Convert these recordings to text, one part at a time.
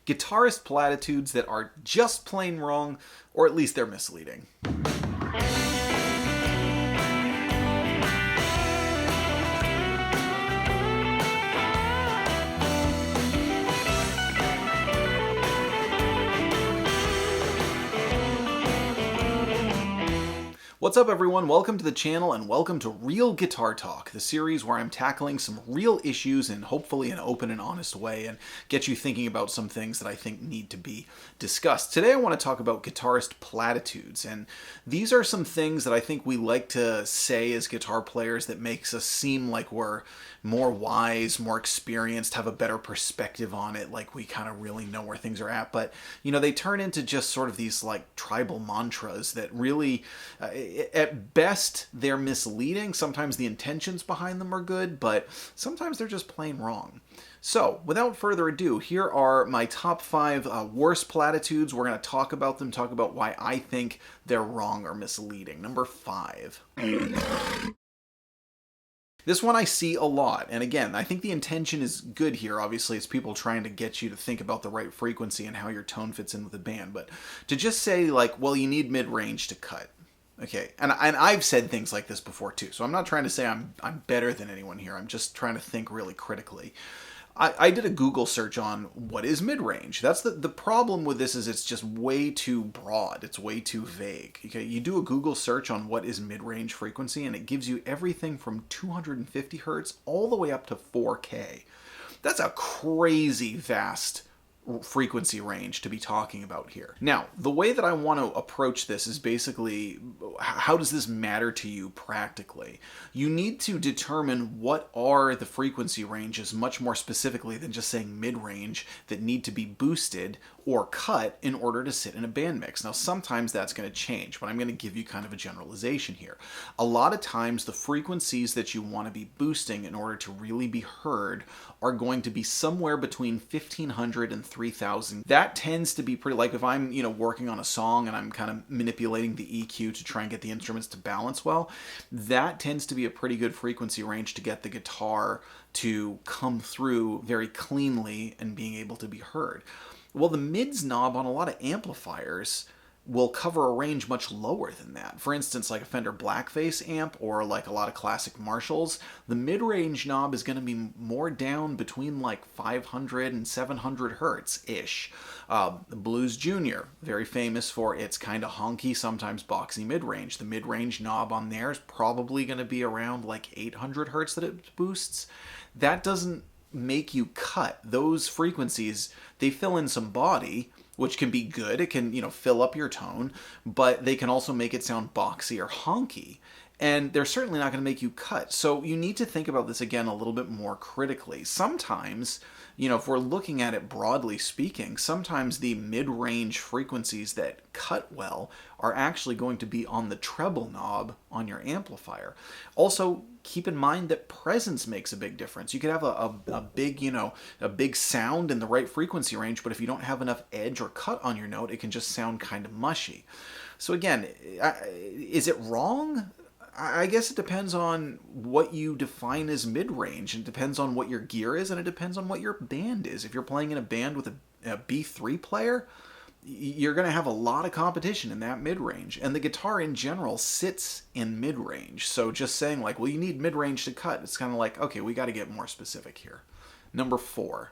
Guitarist platitudes that are just plain wrong, or at least they're misleading. What's up everyone, welcome to the channel and welcome to Real Guitar Talk, the series where I'm tackling some real issues in hopefully an open and honest way and get you thinking about some things that I think need to be discussed. Today I want to talk about guitarist platitudes, and these are some things that I think we like to say as guitar players that makes us seem like we're more wise, more experienced, have a better perspective on it, like we kind of really know where things are at, but you know, they turn into just sort of these like tribal mantras that really at best, they're misleading. Sometimes the intentions behind them are good, but sometimes they're just plain wrong. So, without further ado, here are my top 5 worst platitudes. We're going to talk about them, talk about why I think they're wrong or misleading. Number 5. This one I see a lot, and again, I think the intention is good here. Obviously, it's people trying to get you to think about the right frequency and how your tone fits in with the band, but to just say, like, well, you need mid-range to cut. Okay, and I've said things like this before too, so I'm not trying to say I'm better than anyone here. I'm just trying to think really critically. I did a Google search on what is mid-range. That's the problem with this is it's just way too broad. It's way too vague. Okay, you do a Google search on what is mid-range frequency and it gives you everything from 250 hertz all the way up to 4K. That's a crazy vast frequency range to be talking about here. Now, the way that I want to approach this is basically, how does this matter to you practically? You need to determine what are the frequency ranges much more specifically than just saying mid-range that need to be boosted or cut in order to sit in a band mix. Now, sometimes that's going to change, but I'm going to give you kind of a generalization here. A lot of times, the frequencies that you want to be boosting in order to really be heard are going to be somewhere between 1500 and 3000. That tends to be pretty, like if I'm, working on a song and I'm kind of manipulating the EQ to try and get the instruments to balance well, that tends to be a pretty good frequency range to get the guitar to come through very cleanly and being able to be heard. Well, the mids knob on a lot of amplifiers will cover a range much lower than that. For instance, like a Fender Blackface amp or like a lot of classic Marshalls, the mid-range knob is going to be more down between like 500 and 700 hertz-ish. Blues Junior, very famous for its kind of honky, sometimes boxy mid-range. The mid-range knob on there is probably going to be around like 800 hertz that it boosts. That doesn't make you cut. Those frequencies, they fill in some body, which can be good. It can, fill up your tone, but they can also make it sound boxy or honky. And they're certainly not going to make you cut. So you need to think about this again a little bit more critically. Sometimes, if we're looking at it broadly speaking, sometimes the mid-range frequencies that cut well are actually going to be on the treble knob on your amplifier. Also, keep in mind that presence makes a big difference. You could have a big, a big sound in the right frequency range, but if you don't have enough edge or cut on your note, it can just sound kind of mushy. So again, is it wrong? I guess it depends on what you define as mid-range. It depends on what your gear is, and it depends on what your band is. If you're playing in a band with a B3 player, you're going to have a lot of competition in that mid-range. And the guitar in general sits in mid-range. So just saying like, well, you need mid-range to cut, it's kind of like, okay, we got to get more specific here. Number 4.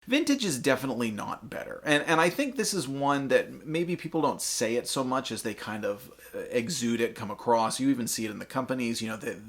Vintage is definitely not better. And I think this is one that maybe people don't say it so much as they kind of exude it, come across. You even see it in the companies,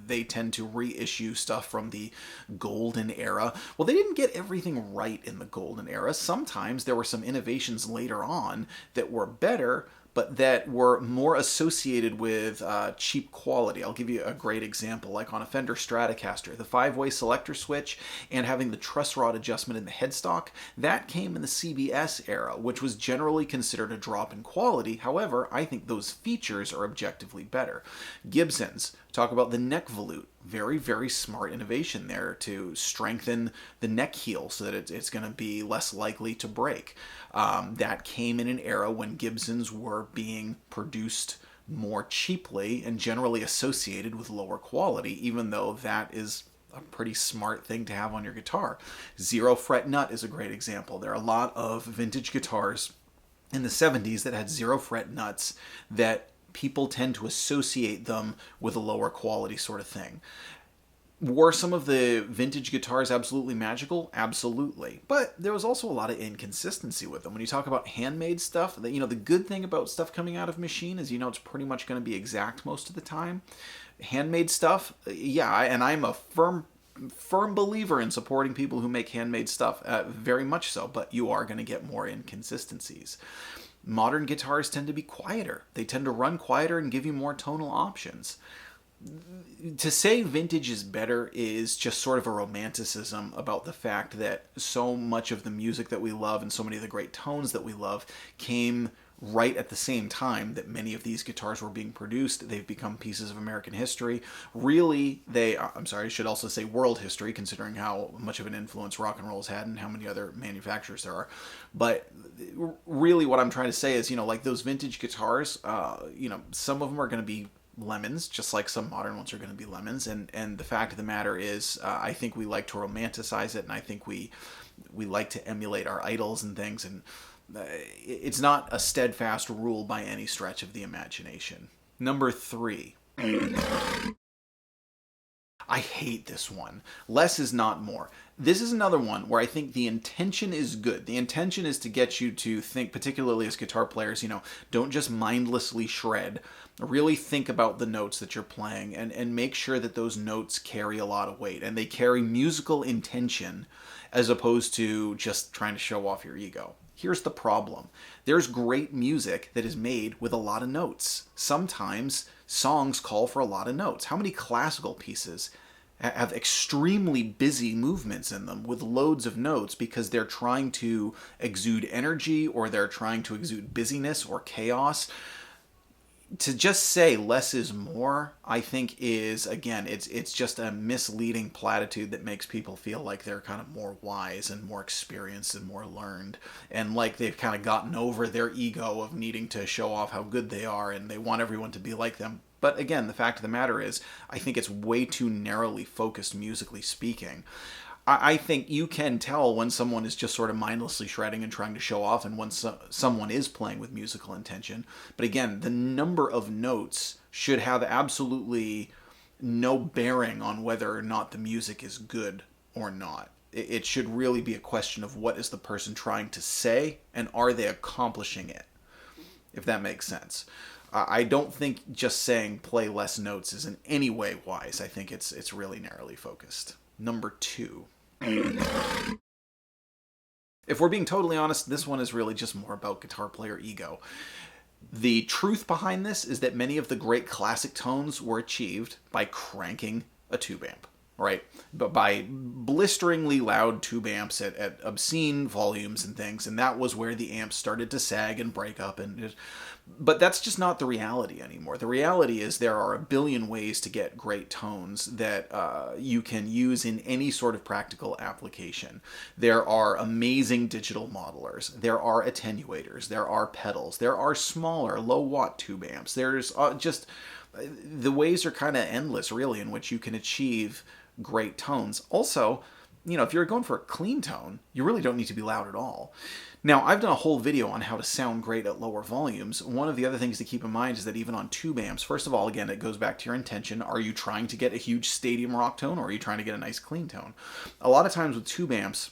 they tend to reissue stuff from the golden era. Well, they didn't get everything right in the golden era. Sometimes there were some innovations later on that were better, but that were more associated with cheap quality. I'll give you a great example, like on a Fender Stratocaster, the 5-way selector switch and having the truss rod adjustment in the headstock, that came in the CBS era, which was generally considered a drop in quality. However, I think those features are objectively better. Gibsons, talk about the neck volute. Very, very smart innovation there to strengthen the neck heel so that it's going to be less likely to break. That came in an era when Gibsons were being produced more cheaply and generally associated with lower quality, even though that is a pretty smart thing to have on your guitar. Zero fret nut is a great example. There are a lot of vintage guitars in the 70s that had zero fret nuts that people tend to associate them with a lower quality sort of thing. Were some of the vintage guitars absolutely magical? Absolutely. But there was also a lot of inconsistency with them. When you talk about handmade stuff, the good thing about stuff coming out of machine is it's pretty much going to be exact most of the time. Handmade stuff, yeah, and I'm a firm believer in supporting people who make handmade stuff, very much so, but you are going to get more inconsistencies. Modern guitars tend to be quieter. They tend to run quieter and give you more tonal options. To say vintage is better is just sort of a romanticism about the fact that so much of the music that we love and so many of the great tones that we love came right at the same time that many of these guitars were being produced. They've become pieces of American history. Really, I should also say world history, considering how much of an influence rock and roll has had and how many other manufacturers there are. But really what I'm trying to say is, like those vintage guitars, some of them are going to be lemons, just like some modern ones are going to be lemons. And the fact of the matter is, I think we like to romanticize it, and I think we like to emulate our idols and things, and it's not a steadfast rule by any stretch of the imagination. Number 3. I hate this one. Less is not more. This is another one where I think the intention is good. The intention is to get you to think, particularly as guitar players, don't just mindlessly shred. Really think about the notes that you're playing and make sure that those notes carry a lot of weight and they carry musical intention as opposed to just trying to show off your ego. Here's the problem. There's great music that is made with a lot of notes. Sometimes songs call for a lot of notes. How many classical pieces have extremely busy movements in them with loads of notes because they're trying to exude energy or they're trying to exude busyness or chaos? To just say less is more, I think is, again, it's just a misleading platitude that makes people feel like they're kind of more wise and more experienced and more learned, and like they've kind of gotten over their ego of needing to show off how good they are and they want everyone to be like them. But again, the fact of the matter is, I think it's way too narrowly focused, musically speaking. I think you can tell when someone is just sort of mindlessly shredding and trying to show off and when someone is playing with musical intention. But again, the number of notes should have absolutely no bearing on whether or not the music is good or not. It should really be a question of what is the person trying to say and are they accomplishing it, if that makes sense. I don't think just saying play less notes is in any way wise. I think it's really narrowly focused. Number 2. If we're being totally honest, this one is really just more about guitar player ego. The truth behind this is that many of the great classic tones were achieved by cranking a tube amp, right? But by blisteringly loud tube amps at obscene volumes and things, and that was where the amps started to sag and break up. But that's just not the reality anymore. The reality is there are a billion ways to get great tones that you can use in any sort of practical application. There are amazing digital modelers. There are attenuators. There are pedals. There are smaller, low-watt tube amps. There's just... the ways are kind of endless, really, in which you can achieve great tones. Also, if you're going for a clean tone, you really don't need to be loud at all. Now, I've done a whole video on how to sound great at lower volumes. One of the other things to keep in mind is that even on tube amps, first of all, again, it goes back to your intention. Are you trying to get a huge stadium rock tone, or are you trying to get a nice clean tone? A lot of times with tube amps,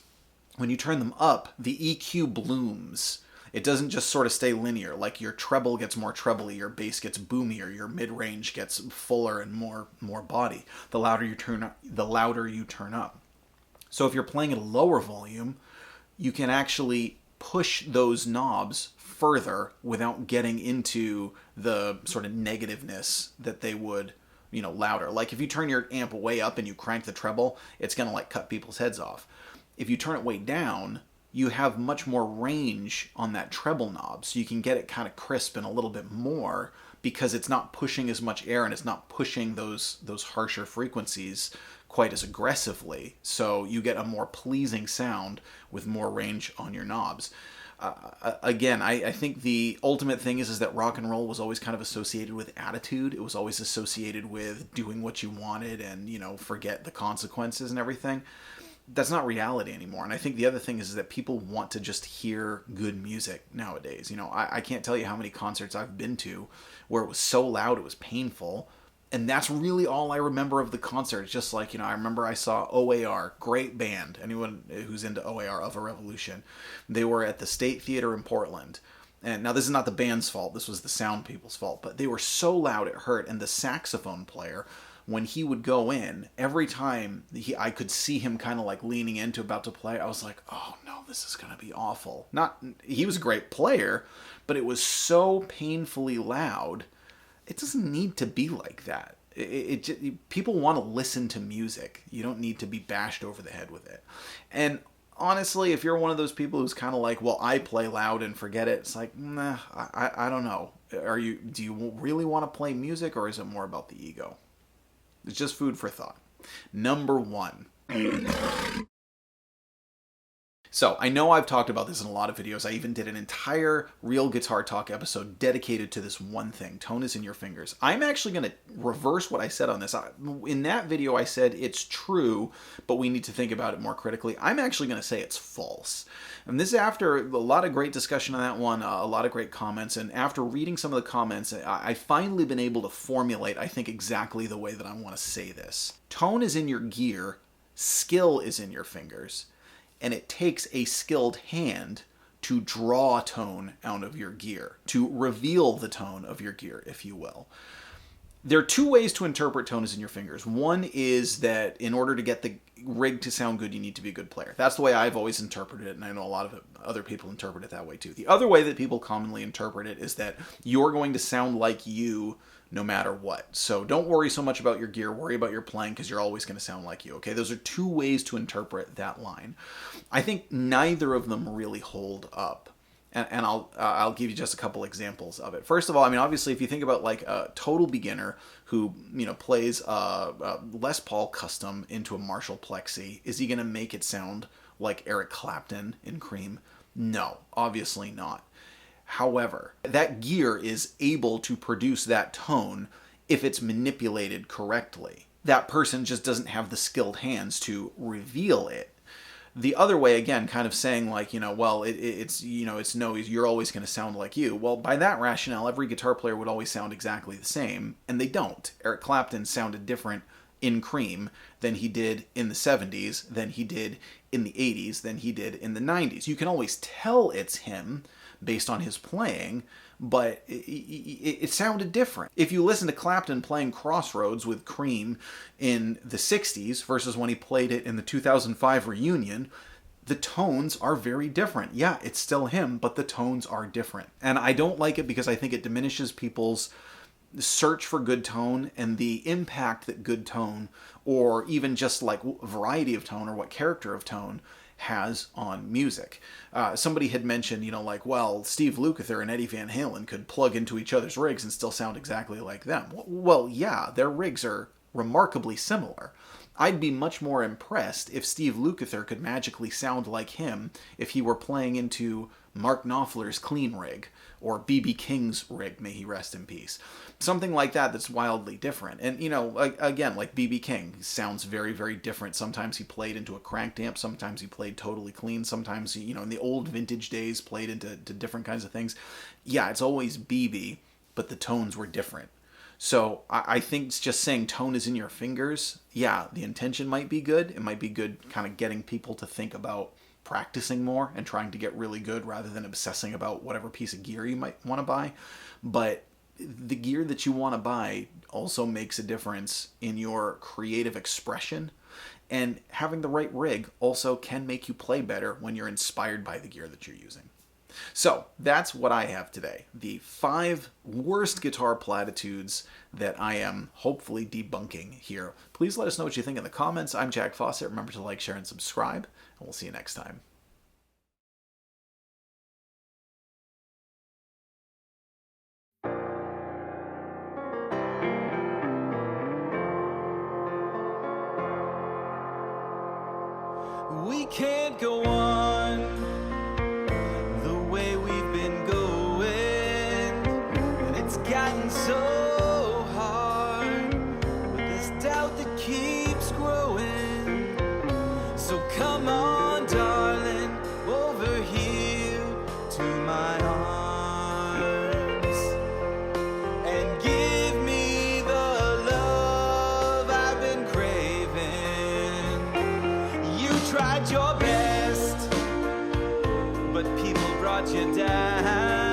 when you turn them up, the EQ blooms. It doesn't just sort of stay linear. Like your treble gets more trebly, your bass gets boomier, your mid-range gets fuller and more body. The louder you turn up. So if you're playing at a lower volume, you can actually push those knobs further without getting into the sort of negativeness that they would, louder. Like if you turn your amp way up and you crank the treble, it's going to like cut people's heads off. If you turn it way down, you have much more range on that treble knob, so you can get it kind of crisp and a little bit more because it's not pushing as much air and it's not pushing those harsher frequencies quite as aggressively. So you get a more pleasing sound with more range on your knobs. Again, I think the ultimate thing is that rock and roll was always kind of associated with attitude. It was always associated with doing what you wanted and, forget the consequences and everything. That's not reality anymore. And I think the other thing is that people want to just hear good music nowadays. I can't tell you how many concerts I've been to where it was so loud it was painful. And that's really all I remember of the concert. It's just like, I remember I saw OAR, great band. Anyone who's into OAR, Of a Revolution. They were at the State Theater in Portland. And now this is not the band's fault. This was the sound people's fault. But they were so loud it hurt. And the saxophone player, when he would go in, every time I could see him kind of like leaning into about to play, I was like, oh no, this is going to be awful. He was a great player, but it was so painfully loud. It doesn't need to be like that. People want to listen to music. You don't need to be bashed over the head with it. And honestly, if you're one of those people who's kind of like, well, I play loud and forget it, it's like, nah, I don't know. Do you really want to play music, or is it more about the ego? It's just food for thought. Number 1. So, I know I've talked about this in a lot of videos. I even did an entire Real Guitar Talk episode dedicated to this one thing. Tone is in your fingers. I'm actually going to reverse what I said on this. In that video, I said it's true, but we need to think about it more critically. I'm actually going to say it's false. And this is after a lot of great discussion on that one, a lot of great comments. And after reading some of the comments, I finally been able to formulate, I think, exactly the way that I want to say this. Tone is in your gear. Skill is in your fingers. And it takes a skilled hand to draw tone out of your gear, to reveal the tone of your gear, if you will. There are 2 ways to interpret tone is in your fingers. One is that in order to get the rig to sound good, you need to be a good player. That's the way I've always interpreted it, and I know a lot of other people interpret it that way too. The other way that people commonly interpret it is that you're going to sound like you no matter what. So don't worry so much about your gear, worry about your playing, because you're always going to sound like you, okay? Those are 2 ways to interpret that line. I think neither of them really hold up. And I'll give you just a couple examples of it. First of all, I mean, obviously, if you think about like a total beginner who, plays a Les Paul custom into a Marshall Plexi, is he going to make it sound like Eric Clapton in Cream? No, obviously not. However, that gear is able to produce that tone if it's manipulated correctly. That person just doesn't have the skilled hands to reveal it. The other way, again, kind of saying like, well, it's no, you're always going to sound like you. Well, by that rationale, every guitar player would always sound exactly the same, and they don't. Eric Clapton sounded different in Cream than he did in the 70s, than he did in the 80s, than he did in the 90s. You can always tell it's him based on his playing, but it sounded different. If you listen to Clapton playing Crossroads with Cream in the 60s versus when he played it in the 2005 reunion, the tones are very different. Yeah, it's still him, but the tones are different. And I don't like it because I think it diminishes people's search for good tone and the impact that good tone, or even just like variety of tone or what character of tone, has on music. Somebody had mentioned, like, well, Steve Lukather and Eddie Van Halen could plug into each other's rigs and still sound exactly like them. Well, yeah, their rigs are remarkably similar. I'd be much more impressed if Steve Lukather could magically sound like him if he were playing into Mark Knopfler's clean rig, or B.B. King's rig, may he rest in peace. Something like that that's wildly different. And, again, like B.B. King sounds very, very different. Sometimes he played into a cranked amp, sometimes he played totally clean, sometimes he, in the old vintage days, played into different kinds of things. Yeah, it's always B.B., but the tones were different. So I think it's just saying tone is in your fingers. Yeah, the intention might be good. It might be good kind of getting people to think about practicing more and trying to get really good rather than obsessing about whatever piece of gear you might want to buy. But the gear that you want to buy also makes a difference in your creative expression. And having the right rig also can make you play better when you're inspired by the gear that you're using. So that's what I have today. The 5 worst guitar platitudes that I am hopefully debunking here. Please let us know what you think in the comments. I'm Jack Fossett. Remember to like, share, and subscribe, and we'll see you next time. We can't go on the way tried your best, but people brought you down.